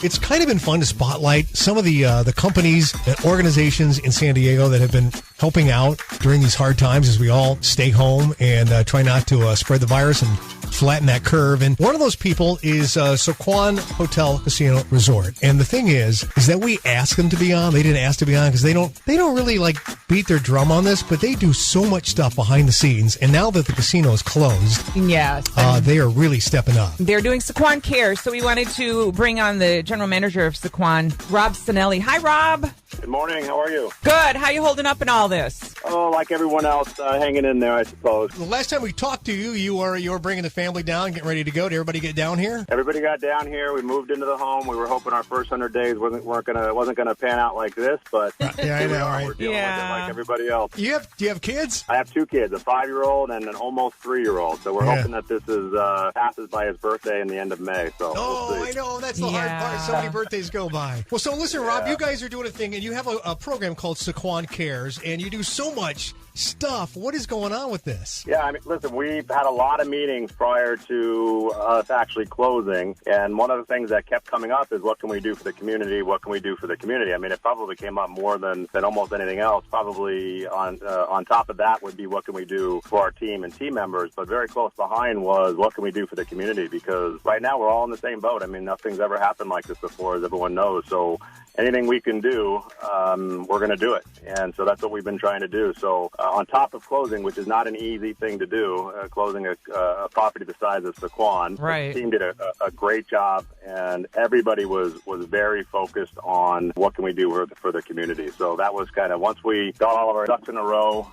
it's kind of been fun to spotlight some of the companies and organizations in San Diego that have been helping out during these hard times as we all stay home and try not to spread the virus and flatten that curve. And one of those people is Sycuan Hotel Casino Resort. And the thing is that we asked them to be on. They didn't ask to be on because they don't really like beat their drum on this, but they do so much stuff behind the scenes. And now that the casino is closed, yes, they are really stepping up. They're doing Sycuan Cares, so we wanted to bring on the general manager of Sycuan, Rob Cinelli. Hi, Rob. Good morning. How are you? Good. How you holding up in all this? Oh, like everyone else, hanging in there, I suppose. The last time we talked to you, you were bringing the family down, getting ready to go. Did everybody get down here? Everybody got down here. We moved into the home. We were hoping our first 100 days wasn't gonna pan out like this, but yeah, I know, right? We're dealing with it like everybody else. Do you have kids? I have 2 kids, a 5-year-old and an almost 3-year-old. So we're hoping that this is passes by his birthday in the end of May. So we'll see. I know that's the hard part. So many birthdays go by. Well, so listen, Rob, you guys are doing a thing, and you have a program called Sycuan Cares, and you do so much stuff. What is going on with this? Yeah, I mean, listen, we've had a lot of meetings prior to us actually closing, and one of the things that kept coming up is what can we do for the community? What can we do for the community? I mean, it probably came up more than almost anything else. Probably on top of that would be what can we do for our team and team members, but very close behind was what can we do for the community? Because right now we're all in the same boat. I mean, nothing's ever happened like this before, as everyone knows. So anything we can do, we're going to do it. And so that's what we've been trying to do. So on top of closing, which is not an easy thing to do, closing a property the size of Sycuan, right. The team did a great job, and everybody was very focused on what can we do for the community. So that was kind of, once we got all of our ducks in a row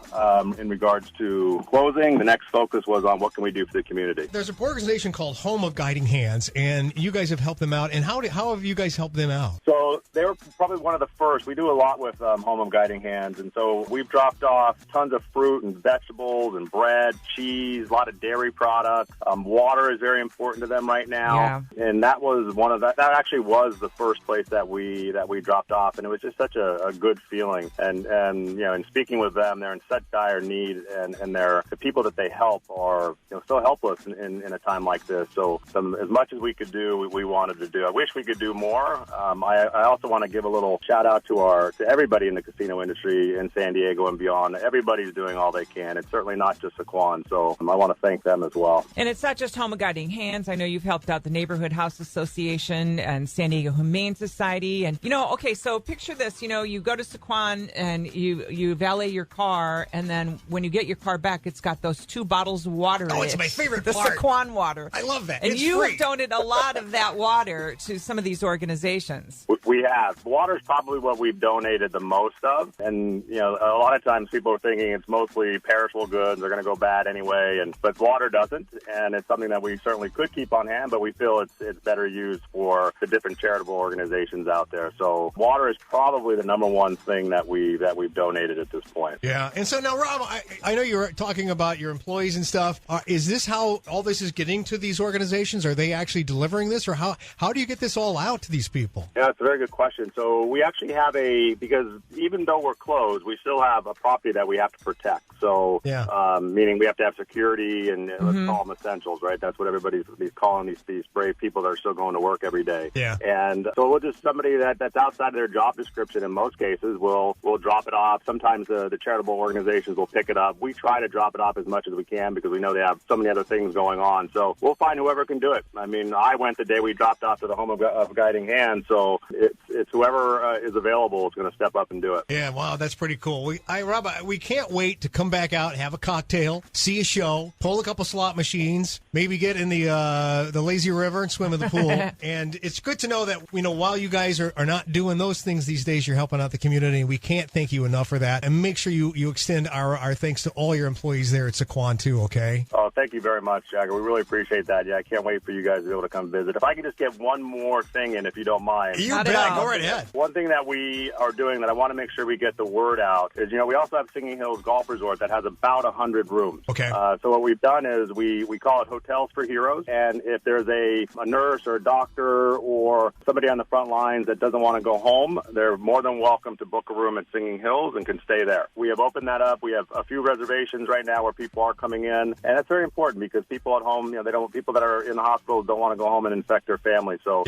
in regards to closing, the next focus was on what can we do for the community. There's an organization called Home of Guiding Hands, and you guys have helped them out. And how have you guys helped them out? So they were probably one of the first. We do a lot with Home of Guiding Hands, and so we've dropped off tons of fruit and vegetables and bread, cheese, a lot of dairy products. Water is very important to them right now, and that was that actually was the first place that we dropped off, and it was just such a good feeling. And you know, in speaking with them, they're in such dire need, and the people that they help are so helpless in a time like this. So as much as we could do, we wanted to do. I wish we could do more. I also want to give a little shout out to everybody in the casino industry in San Diego and beyond. Everybody's doing all they can. It's certainly not just Sycuan, so I want to thank them as well. And it's not just Home of Guiding Hands. I know you've helped out the Neighborhood House Association and San Diego Humane Society. And, okay, so picture this. You go to Sycuan and you valet your car, and then when you get your car back, it's got those 2 bottles of water in it. It's my favorite part. The Sycuan water. I love that. And it's you free. have donated a lot of that water to some of these organizations. We have. Water is probably what we've donated the most of. And, a lot of times people are thinking it's mostly perishable goods. They're going to go bad anyway. But water doesn't. And it's something that we certainly could keep on hand, but we feel it's better used for the different charitable organizations out there. So water is probably the number one thing that we've donated at this point. Yeah. And so now, Rob, I know you're talking about your employees and stuff. Is this how all this is getting to these organizations? Are they actually delivering this? Or how do you get this all out to these people? Yeah, it's a very good question. So we actually have because even though we're closed, we still have a property that we have to protect. So, meaning we have to have security and let's call them essentials, right? That's what everybody's calling these brave people that are still going to work every day. Yeah. And so we'll just somebody that's outside of their job description in most cases, we'll drop it off. Sometimes the charitable organizations will pick it up. We try to drop it off as much as we can because we know they have so many other things going on. So we'll find whoever can do it. I mean, I went the day we dropped off to the Home of Guiding Hands, so it's whoever is available is going to step up and do it. Yeah, wow, that's pretty cool. Rob, we can't wait to come back out, have a cocktail, see a show, pull a couple slot machines, maybe get in the lazy river and swim in the pool. And it's good to know that while you guys are not doing those things these days, you're helping out the community. We can't thank you enough for that. And make sure you extend our thanks to all your employees there at Sycuan too, okay? Oh, thank you very much, Jagger. We really appreciate that. Yeah, I can't wait for you guys to be able to come visit. If I can just get one more thing in, if you don't mind. You bet. Go right ahead. One thing that we are doing that I want to make sure we get the word out is, we also have Singing Hills Golf Resort that has about 100 rooms. Okay. So what we've done is we call it Hotels for Heroes. And if there's a nurse or a doctor or somebody on the front lines that doesn't want to go home, they're more than welcome to book a room at Singing Hills and can stay there. We have opened that up. We have a few reservations right now where people are coming in. And that's very important because people at home, people that are in the hospitals don't want to go home and infect their family. So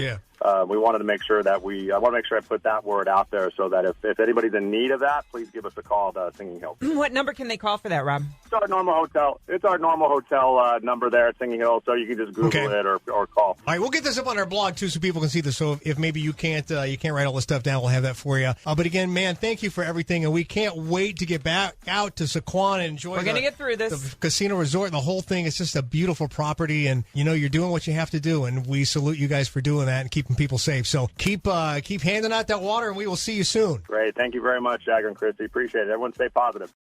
we wanted to make sure that I want to make sure I put that word out there so that if anybody's in need of that, please give us a call to Singing Hills. What number can they call for that, Rob? It's our normal hotel. It's our normal hotel number there at Singing Hills, so you can just Google it or call. All right, we'll get this up on our blog too, so people can see this. So if maybe you can't write all this stuff down, we'll have that for you. But again, man, thank you for everything, and we can't wait to get back out to Sycuan and enjoy. We're gonna get through this. The casino resort, the whole thing. It's just a beautiful property, and you're doing what you have to do, and we salute you guys for doing that and keeping people safe. So keep handing out that water, and we will see you soon. Great, thank you very much, Jagger and Kristi. Appreciate it. Everyone, stay positive.